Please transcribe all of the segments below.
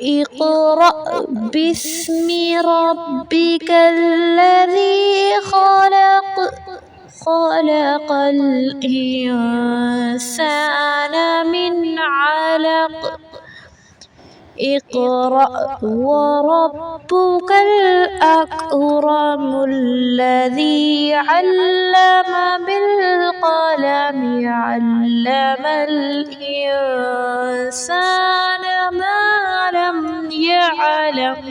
اقرأ باسم ربك الذي خلق خلق الإنسان من علق اقرأ وربك الأكرم الذي علم بالقلم علم الإنسان ما لم يعلم.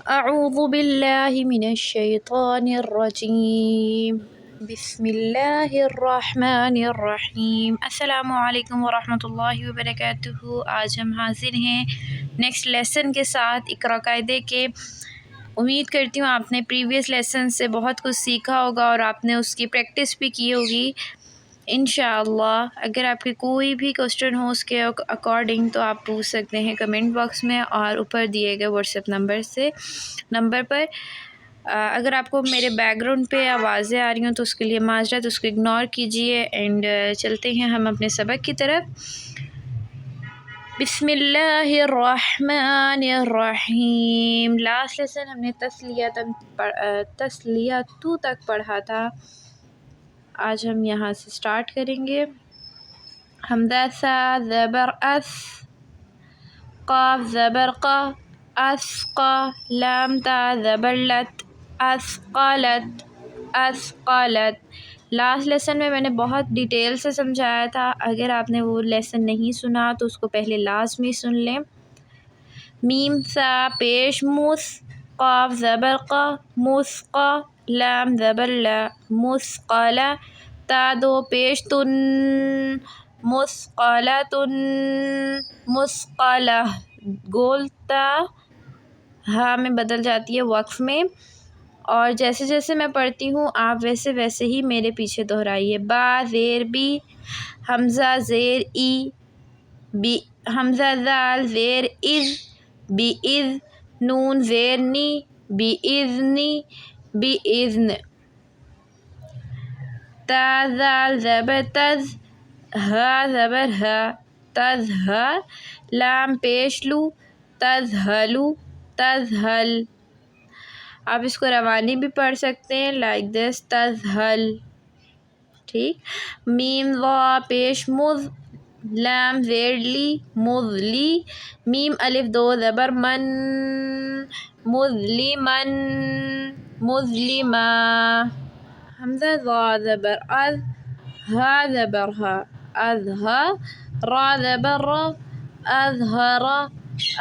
اعوذ باللہ من الشیطان الرجیم بسم اللہ الرحمن الرحیم. السلام علیکم ورحمۃ اللہ وبرکاتہ. آج ہم حاضر ہیں نیکسٹ لیسن کے ساتھ اقرا قاعدے کے. امید کرتی ہوں آپ نے پریویس لیسن سے بہت کچھ سیکھا ہوگا اور آپ نے اس کی پریکٹس بھی کی ہوگی انشاءاللہ. اگر آپ کے کوئی بھی کوسچن ہو اس کے اکارڈنگ تو آپ پوچھ سکتے ہیں کمنٹ باکس میں اور اوپر دیے گئے واٹس ایپ نمبر پر. اگر آپ کو میرے بیک گراؤنڈ پہ آوازیں آ رہی ہوں تو اس کے لیے معذرت، اس کو اگنور کیجیے. اینڈ چلتے ہیں ہم اپنے سبق کی طرف. بسم اللہ الرحمن الرحیم. لاسٹ لیسن ہم نے تسلیتو تک پڑھا تھا. آج ہم یہاں سے سٹارٹ کریں گے. حمزہ سا زبر اس، قاف زبر قا، اسقا، لام تا زبر لت، اسقلت اسقلت. لاسٹ لیسن میں نے بہت ڈیٹیل سے سمجھایا تھا. اگر آپ نے وہ لیسن نہیں سنا تو اس کو پہلے لازمی سن لیں. میم سا پیش مس، قاف زبر قا، مسقا، لام زبر لا، مسقلا، تا دو پیش تن، مسقلتن مسقلہ. گول تا ہا میں بدل جاتی ہے وقف میں. اور جیسے جیسے میں پڑھتی ہوں آپ ویسے ویسے ہی میرے پیچھے دہرائیے. با زیر بی، حمزہ زیر ای، بی حمزہ زال زیر از، بی از، نون زیر نی، بی اذنی، بی اذن. تا زال زبر تز، ہا زبر ہا، تزہا، لام پیش لو، تزہلو تزہل. آپ اس کو روانی بھی پڑھ سکتے ہیں لائک دس، تزہل. ٹھیک. میم وا پیش مز، لام زیر لی، مزلی، میم الف دو زبر من، مظلمن مظلما. حمزہ ضا زبر از، ہا زبر ہا، ازہا، را زبر را، ازہرا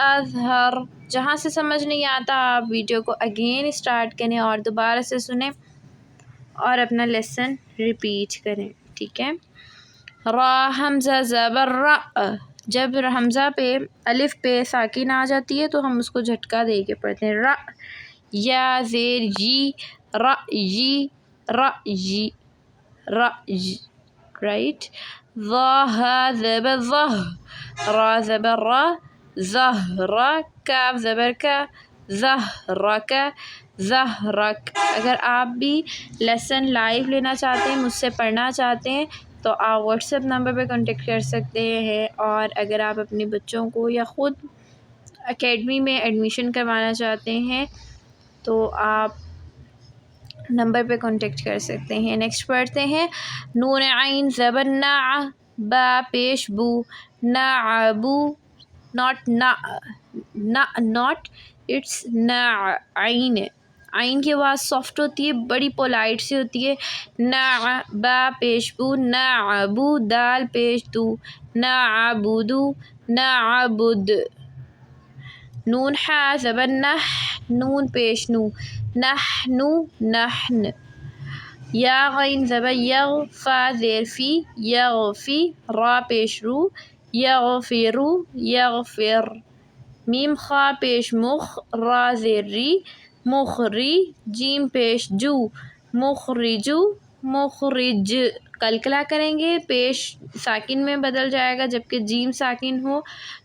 ازہر. جہاں سے سمجھ نہیں آتا آپ ویڈیو کو اگین اسٹارٹ کریں اور دوبارہ سے سنیں اور اپنا لیسن ریپیٹ کریں. ٹھیک ہے. را حمزہ زبر را، جب حمزہ پہ الف پہ ساکن آ جاتی ہے تو ہم اس کو جھٹکا دے کے پڑھتے ہیں. را. یا زیر جی، را جی، را جی، را جی. رائٹ. ظا ہا زبر ظہ، را زبر را، زہرا، کاف زبر کا، زہرک زہرک. اگر آپ بھی لیسن لائیو لینا چاہتے ہیں، مجھ سے پڑھنا چاہتے ہیں تو آپ واٹس ایپ نمبر پہ کانٹیکٹ کر سکتے ہیں. اور اگر آپ اپنے بچوں کو یا خود اکیڈمی میں ایڈمیشن کروانا چاہتے ہیں تو آپ نمبر پہ کانٹیکٹ کر سکتے ہیں. نیکسٹ پڑھتے ہیں. نون عین زبر نا، با پیش بو، نعبو، ناٹ نا، ناٹ، اٹس نا. عین، عین کی آواز سافٹ ہوتی ہے، بڑی پولائٹ سی ہوتی ہے. نا با پیش بو، نعبو، دال پیش دو، نعبدو نعبد. نون حا زبر نح، نون پیش نو، نحنو نحن. یا غین زبر یغ، فا زیر فی، یغفی، را پیش رو، یغفرو یغفر. میم خا پیش مخ، را زیر ری، مخری، جیم پیش جو، مخرجو مخرج. کلکلا کریں گے، پیش ساکن میں بدل جائے گا جبکہ جیم ساکن ہو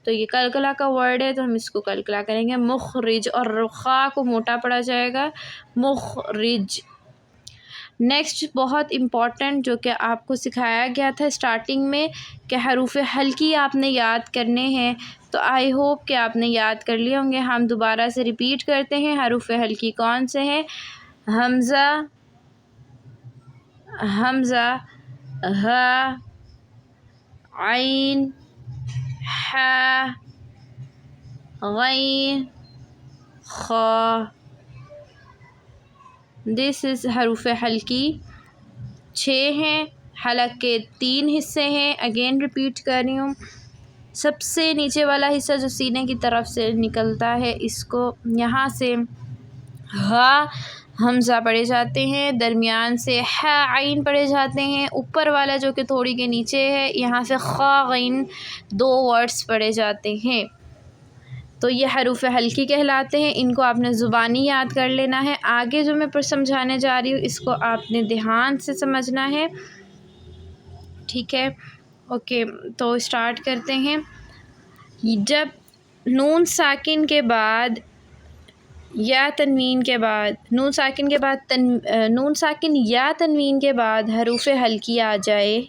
تو یہ کلکلا کا ورڈ ہے تو ہم اس کو کلکلا کریں گے. مخرج. اور خا کو موٹا پڑا جائے گا، مخرج. نیکسٹ بہت امپورٹنٹ جو کہ آپ کو سکھایا گیا تھا اسٹارٹنگ میں کہ حروف ہلکی آپ نے یاد کرنے ہیں، تو آئی ہوپ کہ آپ نے یاد کر لیے ہوں گے۔ ہم دوبارہ سے ریپیٹ کرتے ہیں حروف ہلکی کون سے ہیں۔ حمزہ، حمزہ، ہا، عین، حا، غین، خا۔ دس از حروف ہلکی 6 ہیں، حلق کے 3 حصے ہیں۔ اگین ریپیٹ کر رہی ہوں، سب سے نیچے والا حصہ جو سینے کی طرف سے نکلتا ہے، اس کو یہاں سے ہا حمزہ پڑھے جاتے ہیں، درمیان سے حا عین پڑھے جاتے ہیں، اوپر والا جو کہ تھوڑی کے نیچے ہے یہاں سے خا غین 2 ورڈز پڑھے جاتے ہیں۔ تو یہ حروف ہلکی کہلاتے ہیں، ان کو آپ نے زبانی یاد کر لینا ہے۔ آگے جو میں سمجھانے جا رہی ہوں اس کو آپ نے دھیان سے سمجھنا ہے، ٹھیک ہے؟ اوکے، تو اسٹارٹ کرتے ہیں۔ جب نون ساکن کے بعد یا تنوین کے بعد نون ساکن یا تنوین کے بعد حروف ہلکی آ جائے،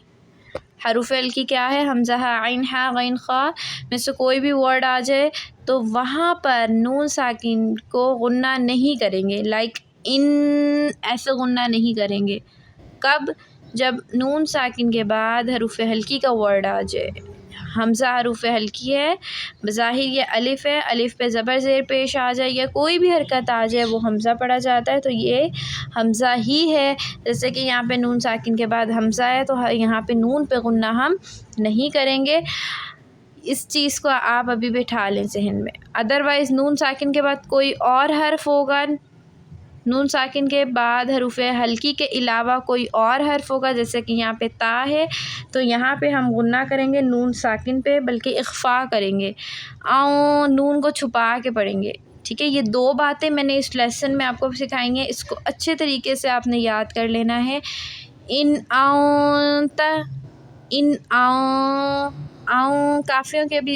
حروف ہلکی کیا ہے؟ حمزہ، ہا، عین، حا، غین، خا میں سے کوئی بھی ورڈ آ جائے تو وہاں پر نون ساکن کو غنہ نہیں کریں گے، لائک ان ایسے غنہ نہیں کریں گے۔ کب؟ جب نون ساکن کے بعد حروف ہلکی کا ورڈ آ جائے۔ حمزہ حروف ہلکی ہے، بظاہر یہ الف ہے، الف پہ زبر زیر پیش آ جائے یا کوئی بھی حرکت آ جائے وہ حمزہ پڑھا جاتا ہے، تو یہ حمزہ ہی ہے۔ جیسے کہ یہاں پہ نون ساکن کے بعد حمزہ ہے تو یہاں پہ نون پہ غنہ ہم نہیں کریں گے، اس چیز کو آپ ابھی بٹھا لیں ذہن میں۔ ادروائز نون ساکن کے بعد کوئی اور حرف ہوگا، نون ساکن کے بعد حروف ہلکی کے علاوہ کوئی اور حرف ہوگا، جیسے کہ یہاں پہ تا ہے تو یہاں پہ ہم غنہ کریں گے نون ساکن پہ، بلکہ اخفا کریں گے، نون کو چھپا کے پڑھیں گے، ٹھیک ہے؟ یہ 2 باتیں میں نے اس لیسن میں آپ کو سکھائی ہیں، اس کو اچھے طریقے سے آپ نے یاد کر لینا ہے۔ ان کافیوں کے بھی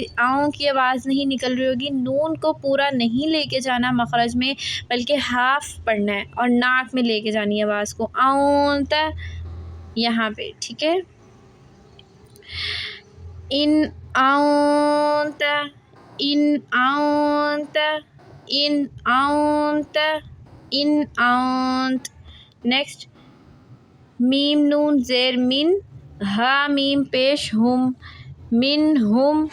کی آواز نہیں نکل رہی ہوگی، نون کو پورا نہیں لے کے جانا مخرج میں بلکہ ہاف پڑھنا ہے اور ناک میں لے کے جانی ہے آواز کو، یہاں پہ، ٹھیک ہے؟ ان نیکسٹ میم نون زیر من، ہا میم پیش ہم، منہم،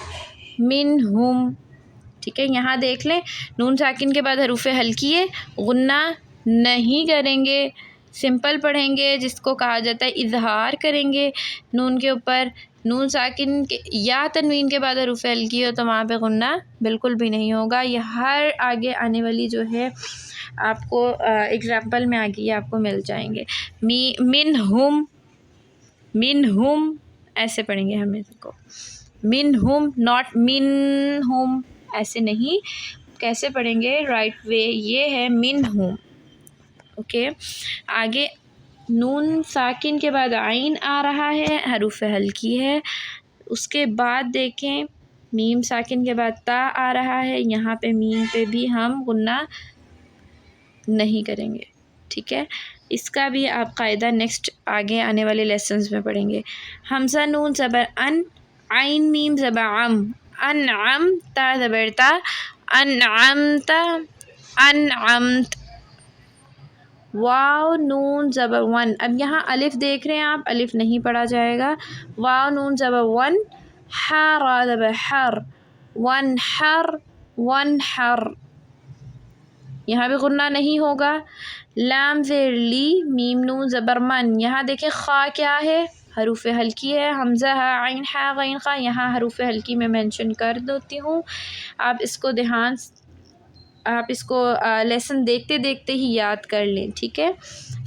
ٹھیک ہے؟ یہاں دیکھ لیں نون ساکن کے بعد حروف ہلکی ہے، غنہ نہیں کریں گے، سمپل پڑھیں گے، جس کو کہا جاتا ہے اظہار کریں گے نون کے اوپر۔ نون ساکن یا تنوین کے بعد حروف ہلکی ہو تو وہاں پہ غنہ بالکل بھی نہیں ہوگا۔ یہ ہر آگے آنے والی جو ہے آپ کو اگزامپل میں آگے یہ آپ کو مل جائیں گے۔ منہم ایسے پڑھیں گے ہم اس کو، منہم ناٹ منہم، ایسے نہیں، کیسے پڑھیں گے رائٹ وے یہ ہے منہم، اوکے؟ آگے نون ساکن کے بعد عین آ رہا ہے، حروف ہلکی ہے، اس کے بعد دیکھیں میم ساکن کے بعد تا آ رہا ہے، یہاں پہ میم پہ بھی ہم غنہ نہیں کریں گے، ٹھیک ہے؟ اس کا بھی آپ قاعدہ نیکسٹ آگے آنے والے لیسنز میں پڑھیں گے۔ حمزہ نون زبر ان، عین میم زبر عم، انعم، تا زبر تا، انعمت، انعمت، واو نون زبر ون، اب یہاں الف دیکھ رہے ہیں آپ، الف نہیں پڑھا جائے گا، واو نون زبر ون، حا را زبر حر، ونحر، ونحر، یہاں بھی غنہ نہیں ہوگا۔ لام زیر لی، میم نون زبر من، یہاں دیکھیں خا کیا ہے؟ حروف ہلکی ہے، حمزہ ہا عین حا غین خا، یہاں حروف ہلکی میں مینشن کر دیتی ہوں، آپ اس کو لیسن دیکھتے دیکھتے ہی یاد کر لیں، ٹھیک ہے؟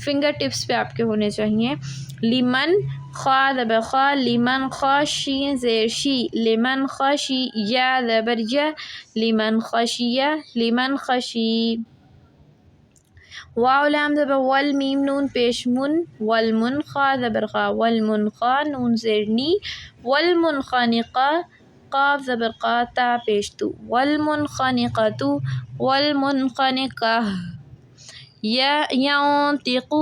فنگر ٹپس پہ آپ کے ہونے چاہیے۔ لیمن، خا زبر خا، لیمن خا، شین زیر شی، لیمن خشی، یا زبر یا، لیمن خشیہ، لیمن خشی، واو لام زبر ول، میم نون پیش من، والمن خا زبر خا، والمن خا نون زیر نی، والمنخنقہ، قاف زبر قا، تا پیش تو، والمنخنقۃ، والمنخنقہ، ینطق،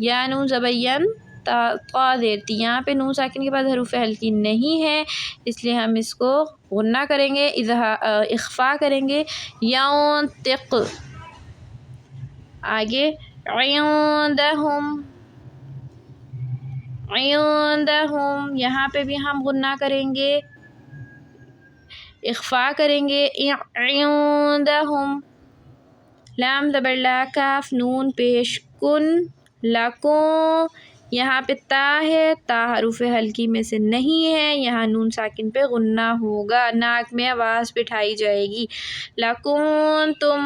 یا نون زبین تا زیر تی، یہاں پہ نون ساکن کے بعد حروف ہلکی نہیں ہے، اس لیے ہم اس کو غنہ کریں گے، اخفا کریں گے. ینطق، آگے عندہم، عندہم، یہاں پہ بھی ہم غنہ کریں گے، اخفا کریں گے. عندہم، لام زبر لا، کاف نون پیش کن، لکوں، یہاں پہ تا ہے، تا حروف ہلکی میں سے نہیں ہے، یہاں نون ساکن پہ غنہ ہوگا، ناک میں آواز بٹھائی جائے گی. لکنتم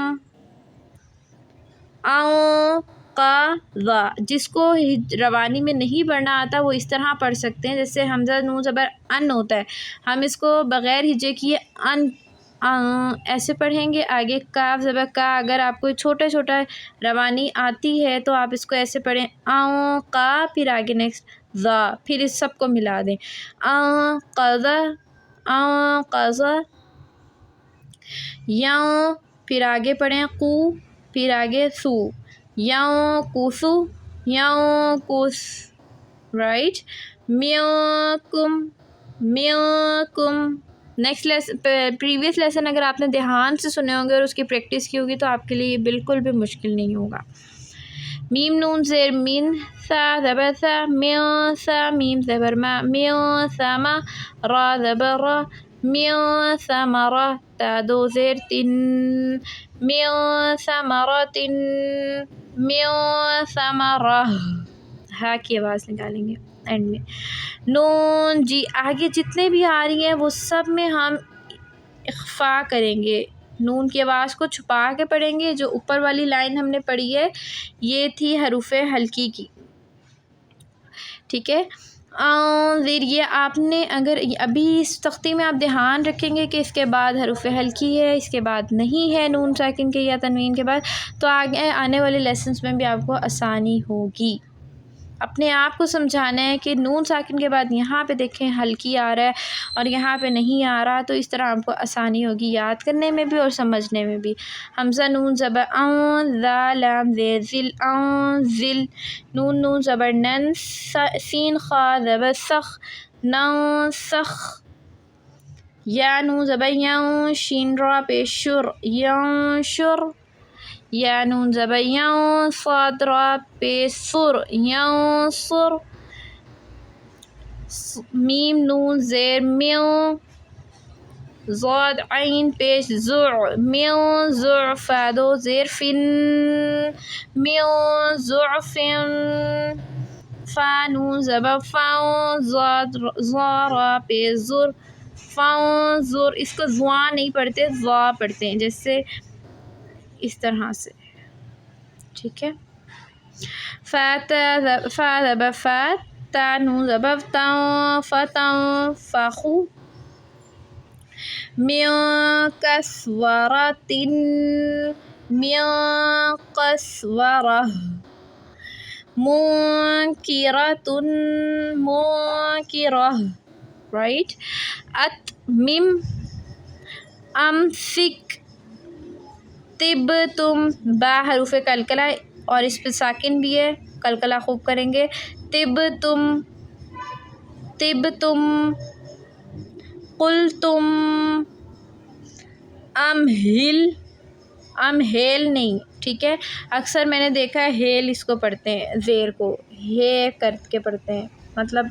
انقذا، جس کو روانی میں نہیں پڑھنا آتا وہ اس طرح پڑھ سکتے ہیں، جیسے حمزہ نون زبر ان ہوتا ہے، ہم اس کو بغیر ہجے کیے ان ایسے پڑھیں گے. آگے کاف زبر کا، اگر آپ کو چھوٹا چھوٹا روانی آتی ہے تو آپ اس کو ایسے پڑھیں کا، پھر آگے نیکسٹ ذا، پھر اس سب کو ملا دیں. انقذا، انقذا، پھر آگے پڑھیں قو، پھر آگے سو، ینقصو، ینقص، رائٹ. منکم، منکم. نیکسٹ لیسن، پریویس لیسن اگر آپ نے دھیان سے سنے ہوں گے اور اس کی پریکٹس کی ہوگی تو آپ کے لیے یہ بالکل بھی مشکل نہیں ہوگا. میم نون زیر من، سا زبر سا، من سا، میم زبر ما، من سما، را زبر را، من ثمرہ، تا دو زیر تن، من ثمرۃ، من ثمرہ، ہا کی آواز نکالیں گے اینڈ میں. نون جی، آگے جتنے بھی آ رہی ہیں وہ سب میں ہم اخفا کریں گے، نون کی آواز کو چھپا کے پڑھیں گے. جو اوپر والی لائن ہم نے پڑھی ہے یہ تھی حروف ہلکی کی، ٹھیک ہے. انذر، یہ آپ نے اگر ابھی اس تختی میں آپ دھیان رکھیں گے کہ اس کے بعد حروف ہلکی ہے، اس کے بعد نہیں ہے نون ساکن کے یا تنوین کے بعد، تو آگے آنے والے لیسنس میں بھی آپ کو آسانی ہوگی. اپنے آپ کو سمجھانا ہے کہ نون ساکن کے بعد یہاں پہ دیکھیں ہلکی آ رہا ہے اور یہاں پہ نہیں آ رہا، تو اس طرح آپ کو آسانی ہوگی یاد کرنے میں بھی اور سمجھنے میں بھی. حمزہ نون زبر ان، ذا لام زیر ذل، انزل، نون نون زبر نن، سین خا زبر سخ، ننسخ، یا نون زبر ین، شین را پیش شر، ینشر، یا نون زبر ین، صاد را پیش صر، ینصر، میم نون زیر میو، ضاد عین پیش زع، من ضعف، دو زیر فن، من ضعفن، فا نون زبر فن، ضا را پیش زر، فانظر، اس کو زواں نہیں پڑھتے، ضا پڑھتے ہیں، جیسے اس طرح سے، ٹھیک ہے. فا زبر فا، تا نون زبر تن، فتن فخو، من کسورۃ، من قسورہ، منکرۃ، منکرہ، رائٹ. اتمم، امسک، طبتم، با حروف قلقلہ اور اس پہ ساکن بھی ہے، قلقلہ خوب کریں گے. طبتم، طبتم، قلتم، امہل، امہیل نہیں، ٹھیک ہے. اکثر میں نے دیکھا ہے ہیل اس کو پڑھتے ہیں، زیر کو ہے کر کے پڑھتے ہیں، مطلب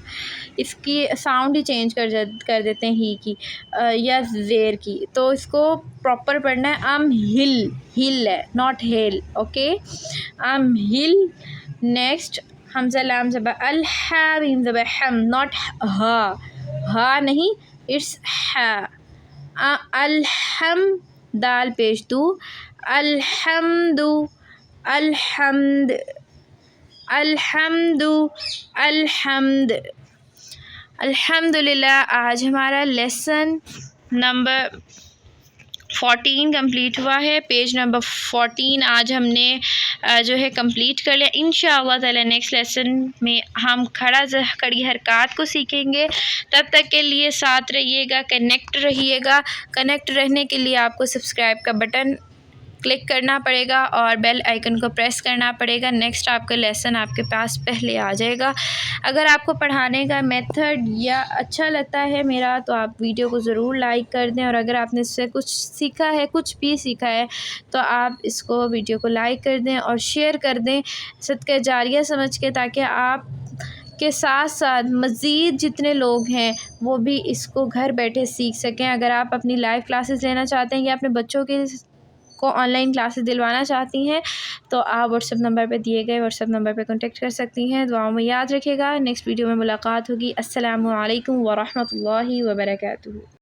اس کی ساؤنڈ ہی چینج کر دیتے ہیں ہی کی یا زیر کی، تو اس کو پراپر پڑھنا ہے امہل، ہل ہے ناٹ ہیل، اوکے. امہل. نیکسٹ حمزہ لام زبر الحا، میم زبر حم، ناٹ ہا، ہا نہیں، اٹس ہا. الحم، دال پیش دو، الحمد، الحمد، الحمد، الحمد. الحمد للہ، آج ہمارا لیسن نمبر 14 کمپلیٹ ہوا ہے. پیج نمبر 14 آج ہم نے جو ہے کمپلیٹ کر لیا. انشاءاللہ تعالی نیکسٹ لیسن میں ہم کھڑی حرکات کو سیکھیں گے. تب تک کے لیے ساتھ رہیے گا، کنیکٹ رہیے گا. کنیکٹ رہنے کے لیے آپ کو سبسکرائب کا بٹن کلک کرنا پڑے گا اور بیل آئیکن کو پریس کرنا پڑے گا. نیکسٹ آپ کا لیسن آپ کے پاس پہلے آ جائے گا. اگر آپ کو پڑھانے کا میتھڈ یا اچھا لگتا ہے میرا تو آپ ویڈیو کو ضرور لائک کر دیں، اور اگر آپ نے اس سے کچھ سیکھا ہے، کچھ بھی سیکھا ہے، تو آپ اس کو ویڈیو کو لائک کر دیں اور شیئر کر دیں صدقہ جاریہ سمجھ کے، تاکہ آپ کے ساتھ ساتھ مزید جتنے لوگ ہیں وہ بھی اس کو گھر بیٹھے سیکھ سکیں. اگر آپ اپنی لائیو کلاسز لینا چاہتے ہیں یا اپنے بچوں کے کو آن لائن کلاسز دلوانا چاہتی ہیں تو آپ واٹس ایپ نمبر پہ دیے گئے واٹس ایپ نمبر پہ کانٹیکٹ کر سکتی ہیں. دعاؤں میں یاد رکھیے گا. نیکسٹ ویڈیو میں ملاقات ہوگی. السلام علیکم ورحمۃ اللہ وبرکاتہ.